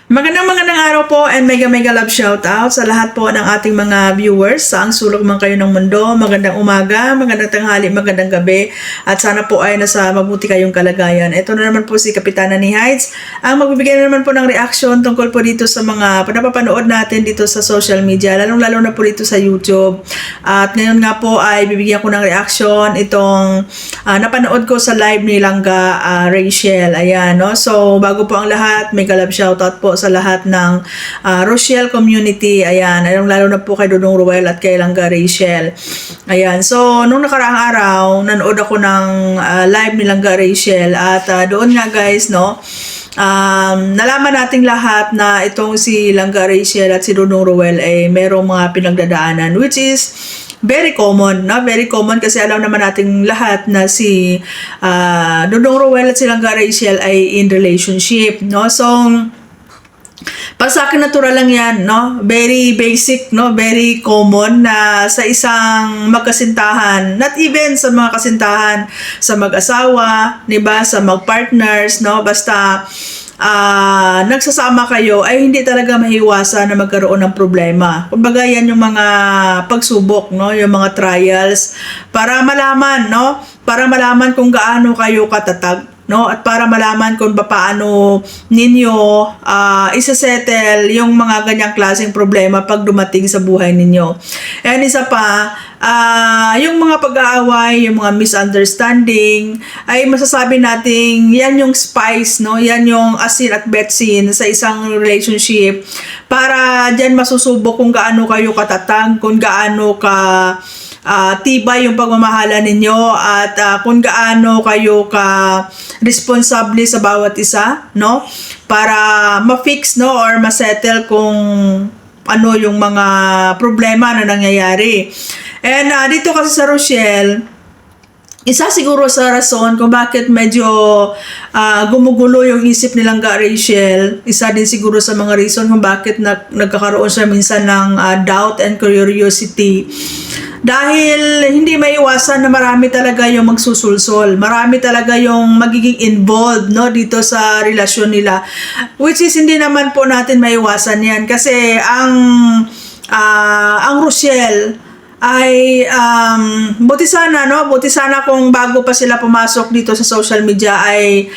Magandang araw po and mega love shoutout sa lahat po ng ating mga viewers saang sulok man kayo ng mundo. Magandang umaga, magandang tanghali, magandang gabi at sana po ay nasa mabuti kayong kalagayan. Ito na naman po si Kapitana ni Heights ang magbibigay na naman po ng reaction tungkol po dito sa mga napapanood natin dito sa social media, lalong-lalo na po dito sa YouTube. At ngayon nga po ay bibigyan ko ng reaction itong napanood ko sa live ni Langga Rachel. Ayan, no? So bago po ang lahat, mega love shoutout po sa lahat ng Rochelle community. Ayan, lalo na po kay Dudong Ruel at kay Langga Rachel. Ayan, so nung nakaraang araw, nanood ako ng live ni Langga Rachel at doon nga guys, no, nalaman nating lahat na itong si Langga Rachel at si Dudong Ruel ay merong mga pinagdadaanan, which is very common, no? Very common kasi alam naman nating lahat na si Dudong Ruel at si Langga Rachel ay in relationship, no? So para sa akin natural lang yan, no? Very basic, no? Very common na sa isang magkasintahan, not even sa mga kasintahan, sa mag-asawa, 'di ba? Sa mag-partners, no? Basta nagsasama kayo ay hindi talaga mahiwasan na magkaroon ng problema. Kumbaga yan yung mga pagsubok, no? Yung mga trials para malaman, no? Para malaman kung gaano kayo katatag, no, at para malaman kung paano ninyo isa-settle yung mga ganyang klaseng problema pag dumating sa buhay ninyo. And isa pa, yung mga pag-aaway, yung mga misunderstanding, ay masasabi nating yan yung spice, no? Yan yung asin at betsin sa isang relationship para dyan masusubok kung gaano kayo katatag, kung gaano ka tibay yung pagmamahala ninyo at kung gaano kayo ka responsable sa bawat isa, no, para ma-fix, no, or ma-settle kung ano yung mga problema na nangyayari. And dito kasi sa Rochelle, isa siguro sa rason kung bakit medyo gumugulo yung isip ni Langga Rachel, isa din siguro sa mga reason kung bakit nagkakaroon siya minsan ng doubt and curiosity. Dahil hindi maiwasan na marami talaga yung magsusulsol. Marami talaga yung magiging involved, no, dito sa relasyon nila. Which is hindi naman po natin maiwasan yan. Kasi ang Rochelle ay buti sana, no? Buti sana kung bago pa sila pumasok dito sa social media ay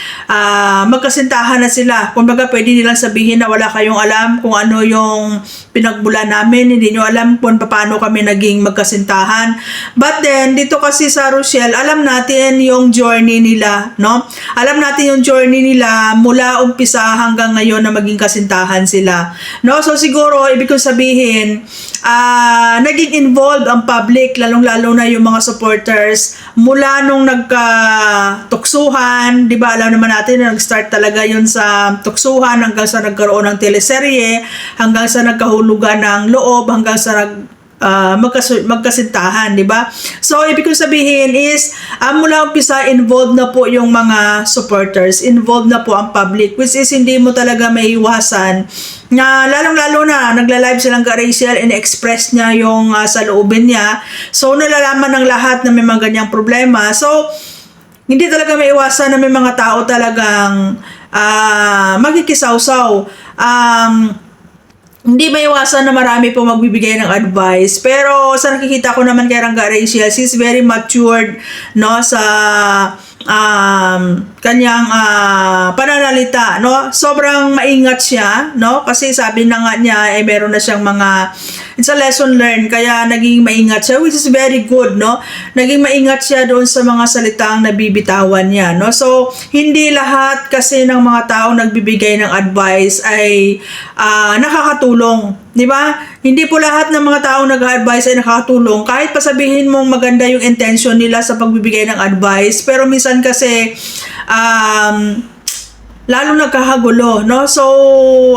magkasintahan na sila. Kumbaga pwede nilang sabihin na wala kayong alam kung ano yung pinagbulan namin, hindi nyo alam kung paano kami naging magkasintahan. But then dito kasi sa Rochelle, alam natin yung journey nila, no? Alam natin yung journey nila mula umpisa hanggang ngayon na maging kasintahan sila, no? So siguro ibig kong sabihin, naging involved ang public, lalong-lalo na yung mga supporters mula nung nagkatuksuhan, 'di ba? Alam naman natin na nag-start talaga yun sa tuksuhan hanggang sa nagkaroon ng teleserye, hanggang sa nagkahulugan ng loob, hanggang sa magkasintahan, di ba? So, ibig kong sabihin is, mula umpisa, involved na po yung mga supporters, involved na po ang public, which is hindi mo talaga may iwasan na lalong-lalo na nagla-live silang Rachel and express niya yung saloobin niya. So, nalalaman ng lahat na may mga ganyang problema. So, hindi talaga may iwasan na may mga tao talagang magkikisawsaw. Hindi maiwasan na marami po magbibigay ng advice. Pero sa nakikita ko naman kay Langga Rachel, she's very matured, no, sa kanyang pananalita, no? Sobrang maingat siya, no? Kasi sabi na nga niya meron na siyang mga, it's a lesson learned, kaya naging maingat siya, which is very good, no? Naging maingat siya doon sa mga salitang nabibitawan niya, no? So hindi lahat kasi ng mga tao nagbibigay ng advice ay nakakatulong, di ba? Hindi po lahat ng mga tao nag-advise ay nakakatulong. Kahit pa sabihin mong maganda yung intention nila sa pagbibigay ng advice, pero minsan kasi lalo nagkakagulo, no? So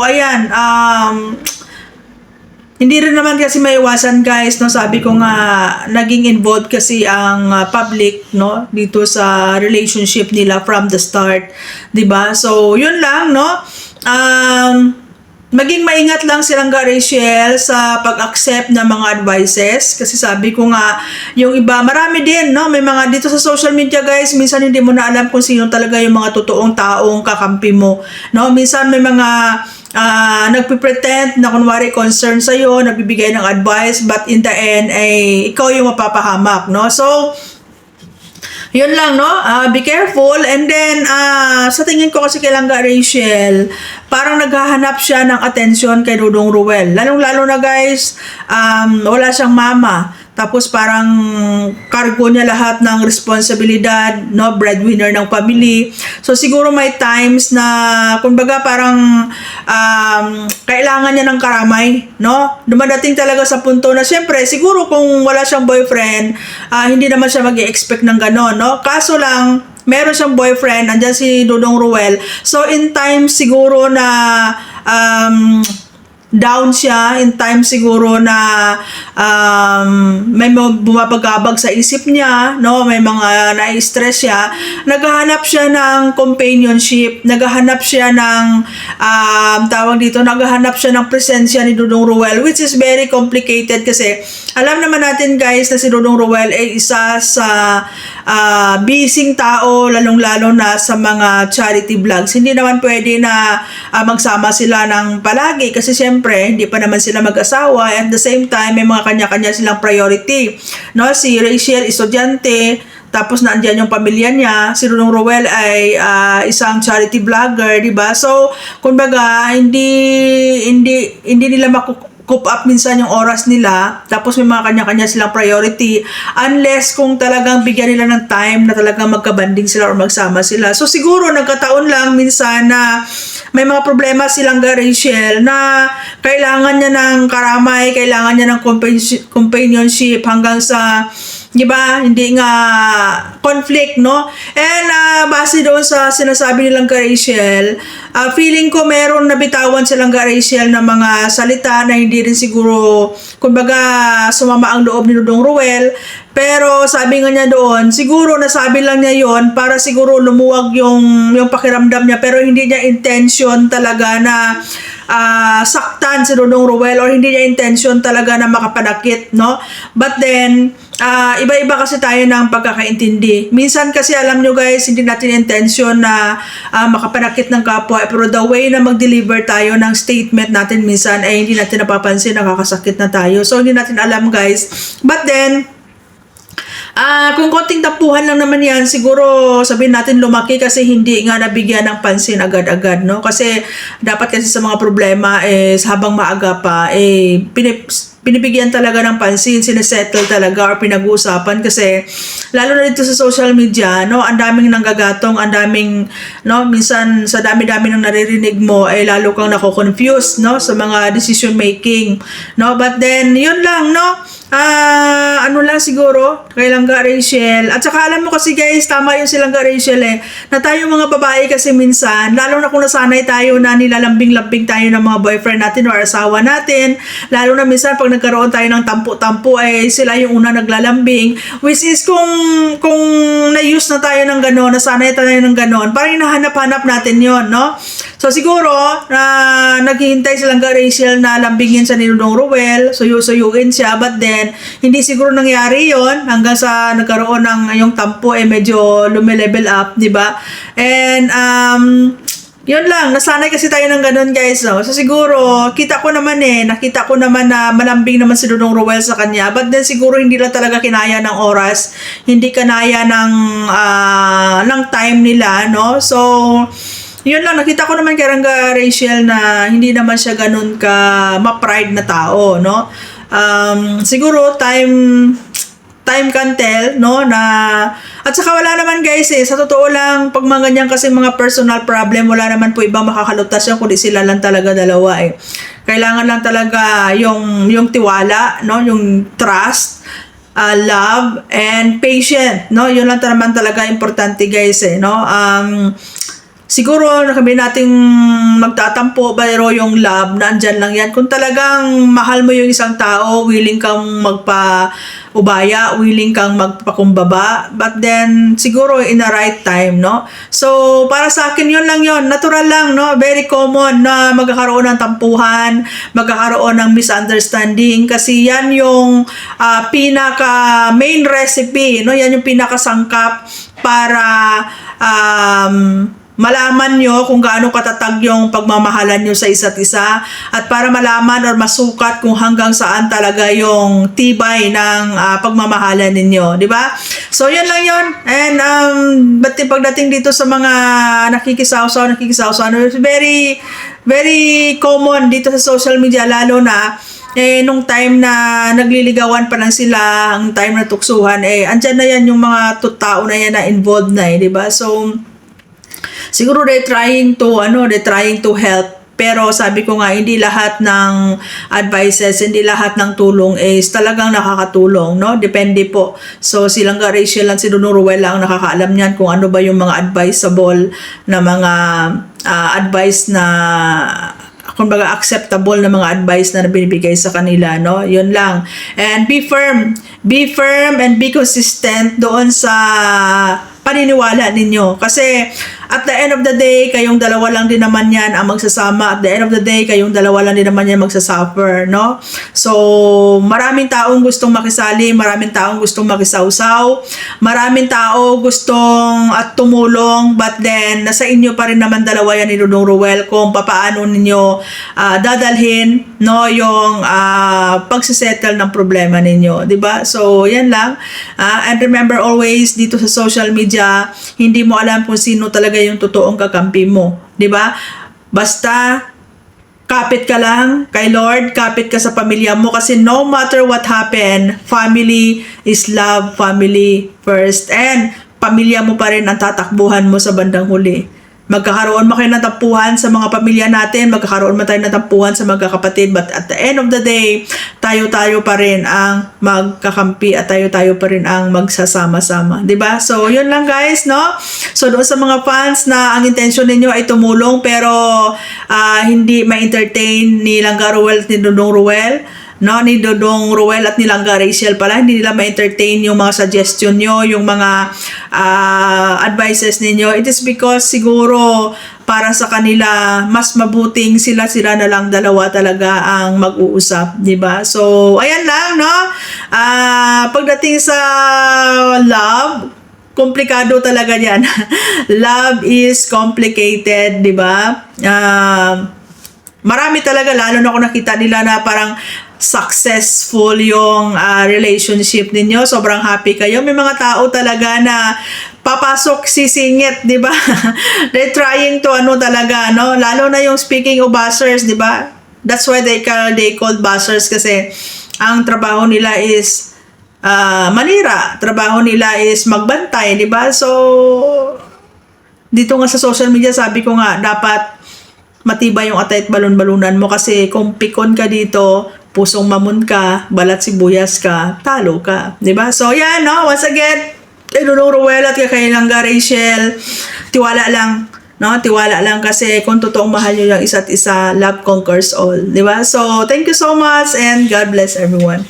ayan, hindi rin naman kasi maiwasan guys, no? Sabi ko nga, naging involved kasi ang public, no, dito sa relationship nila from the start, 'di ba? So yun lang, no? Maging maingat lang si Langga Rachel sa pag-accept ng mga advices kasi sabi ko nga yung iba, marami din, no, may mga dito sa social media guys, minsan hindi mo na alam kung sino talaga yung mga totoong taong kakampi mo, no? Minsan may mga nagpipretend na kunwari concern sa'yo, nagbibigay ng advice, but in the end, ay ikaw yung mapapahamak, no? So, yun lang, no? Be careful. And then, sa tingin ko kasi kay Langga Rachel, parang naghahanap siya ng atensyon kay Dudong Ruel. Lalong-lalo na guys, wala siyang mama. Tapos parang cargo niya lahat ng responsibilidad, no, breadwinner ng family. So siguro may times na kumbaga parang kailangan niya ng karamay, no? Dumadating talaga sa punto na siyempre siguro kung wala siyang boyfriend, hindi naman siya mag-i-expect ng gano'n, no? Kaso lang meron siyang boyfriend, andyan si Dudong Ruel. So in times siguro na down siya, in time siguro na may bumabagabag sa isip niya, no, may mga na-stress siya, naghahanap siya ng companionship, naghahanap siya ng naghahanap siya ng presensya ni Dudong Ruel, which is very complicated kasi alam naman natin guys na si Dudong Ruel ay isa sa busy tao, lalong-lalo na sa mga charity vlogs. Hindi naman pwede na magsama sila ng palagi kasi siyempre hindi pa naman sila mag-asawa, and at the same time may mga kanya-kanya silang priority, no? Si Rachel estudyante, tapos nandiyan yung pamilya niya. Si Dudong Ruel ay isang charity vlogger, di ba? So kumbaga hindi nila coop up minsan yung oras nila, tapos may mga kanya-kanya silang priority, unless kung talagang bigyan nila ng time na talagang magkabanding sila or magsama sila. So siguro nagkataon lang minsan na may mga problema silang Rachel na kailangan niya ng karamay, kailangan niya ng companionship hanggang sa, di ba, hindi nga conflict, no? And base doon sa sinasabi nilang Rachel, feeling ko meron nabitawan silang Rachel na mga salita na hindi rin siguro, kumbaga, sumama ang loob ni Dudong Ruel. Pero sabi nga niya doon, siguro nasabi lang niya yon para siguro lumuwag yung pakiramdam niya, pero hindi niya intention talaga na saktan si Dudong Ruel, or hindi niya intention talaga na makapanakit, no? But then, iba-iba kasi tayo ng pagkakaintindi. Minsan kasi alam nyo guys, hindi natin intention na makapanakit ng kapwa, pero the way na mag-deliver tayo ng statement natin minsan ay hindi natin napapansin, nakakasakit na tayo. So hindi natin alam guys. But then, kung konting tapuhan lang naman yan, siguro sabihin natin lumaki kasi hindi nga nabigyan ng pansin agad-agad, no? Kasi dapat kasi sa mga problema is habang maaga pa, pinibigyan talaga ng pansin, sinesettle talaga or pinag-uusapan kasi lalo na dito sa social media, no, ang daming nanggagatong, ang daming, no, minsan sa dami-dami ng naririnig mo ay lalo kang nako-confuse, no, sa mga decision making, no. But then yun lang, no, ano lang siguro kay Langga Rachel. At saka alam mo kasi guys, tama yung si Langga Rachel na tayo mga babae kasi minsan, lalo na kung nasanay tayo na nilalambing-lambing tayo ng mga boyfriend natin or asawa natin, lalo na minsan pag nagkaroon tayo ng tampo-tampo ay sila yung una naglalambing, which is kung na-use na tayo ng gano'n, nasanay tayo ng gano'n, parang hinahanap-hanap natin yon, no? So siguro naghihintay si Langga Rachel na lambingin sa ni Dudong Ruel, suyuin siya, but then hindi siguro nangyari yon hanggang sa nagkaroon ng yung tampo medyo lume-level up, di ba? And yun lang, nasanay kasi tayo ng ganun guys, no? So siguro, nakita ko naman na malambing naman si Dudong Ruel sa kanya, but then siguro hindi lang talaga kinaya ng oras, hindi kanaya ng time nila, no? So yun lang, nakita ko naman kay Langga Rachel na hindi naman siya ganun ka ma-pride na tao, no? Siguro time can tell, no, na at saka wala naman guys sa totoo lang, pag mga ganyan kasi mga personal problem, wala naman po ibang makakalutas yan kundi sila lang talaga dalawa Kailangan lang talaga yung tiwala, no, yung trust, love and patient, no, yun lang naman talaga importante guys no. Siguro kami nating magtatampo, pero yung love, nandyan lang yan. Kung talagang mahal mo yung isang tao, willing kang magpa-ubaya, willing kang magpakumbaba, but then siguro in the right time, no? So, para sa akin yun lang yun. Natural lang, no? Very common na magkakaroon ng tampuhan, magkakaroon ng misunderstanding, kasi yan yung pinaka main recipe, no? Yan yung pinaka sangkap para malaman nyo kung gaano katatag yung pagmamahalan nyo sa isa't isa at para malaman or masukat kung hanggang saan talaga yung tibay ng pagmamahalan ninyo, di ba? So, yun lang yun. And pagdating dito sa mga nakikisawsaw, very, very common dito sa social media, lalo na nung time na nagliligawan pa lang sila, ang time na tuksuhan, andyan na yan yung mga tao na yan na involved na di ba? So, siguro they're trying to help. Pero sabi ko nga, hindi lahat ng advices, hindi lahat ng tulong is talagang nakakatulong, no? Depende po. So, silang Rachel at si Don Ruel lang nakakaalam niyan kung ano ba yung mga advisable na mga advice na kumbaga acceptable na mga advice na binibigay sa kanila, no? Yun lang. And be firm and be consistent doon sa paniniwala ninyo. Kasi at the end of the day, kayong dalawa lang din naman yan ang magsasama. At the end of the day, kayong dalawa lang din naman yan magsasuffer, no? So, maraming taong gustong makisali, maraming taong gustong makisawsaw, maraming tao gustong at tumulong, but then, nasa inyo pa rin naman dalawa yan ni Dodong Ruel kung papaano ninyo dadalhin, no, yung pagsisettle ng problema ninyo, di ba? So, yan lang. And remember always, dito sa social media, hindi mo alam kung sino talaga yung totoong kakampi mo, di ba? Basta kapit ka lang kay Lord, kapit ka sa pamilya mo kasi no matter what happen, family is love, family first, and pamilya mo pa rin ang tatakbuhan mo sa bandang huli. Magkakaroon mo kayo ng tampuhan sa mga pamilya natin, magkakaroon mo tayo ng tampuhan sa magkakapatid, but at the end of the day, tayo-tayo pa rin ang magkakampi at tayo-tayo pa rin ang magsasama-sama, di ba? So, yun lang guys, no? So, doon sa mga fans na ang intention ninyo ay tumulong pero hindi ma-entertain ni Langga Ruel at ni Dodong Ruel, no, ni Dodong Ruel at ni Langga Rachel pala, hindi nila ma-entertain yung mga suggestion nyo, yung mga advices ninyo. It is because siguro para sa kanila mas mabuting sila na lang dalawa talaga ang mag-uusap, di ba? So, ayan lang, no? Pagdating sa love, komplikado talaga yan. Love is complicated, di ba? Marami talaga, lalo na kung nakita nila na parang successful yung relationship ninyo, sobrang happy kayo. May mga tao talaga na papasok sisingit, di ba? They're trying to talaga, no? Lalo na yung speaking of buzzers, di ba? That's why they called buzzers kasi ang trabaho nila is manira. Trabaho nila is magbantay, di ba? So, dito nga sa social media, sabi ko nga, dapat matibay yung atay at balon-balunan mo kasi kung pikon ka dito, pusong mamon ka, balat sibuyas ka, talo ka, di ba? So, yan, no? Once again, Dodong Ruel at kay Langga Rachel, tiwala lang, no? Tiwala lang kasi kung totoong mahal nyo yung isa't isa, love conquers all, di ba? So, thank you so much and God bless everyone.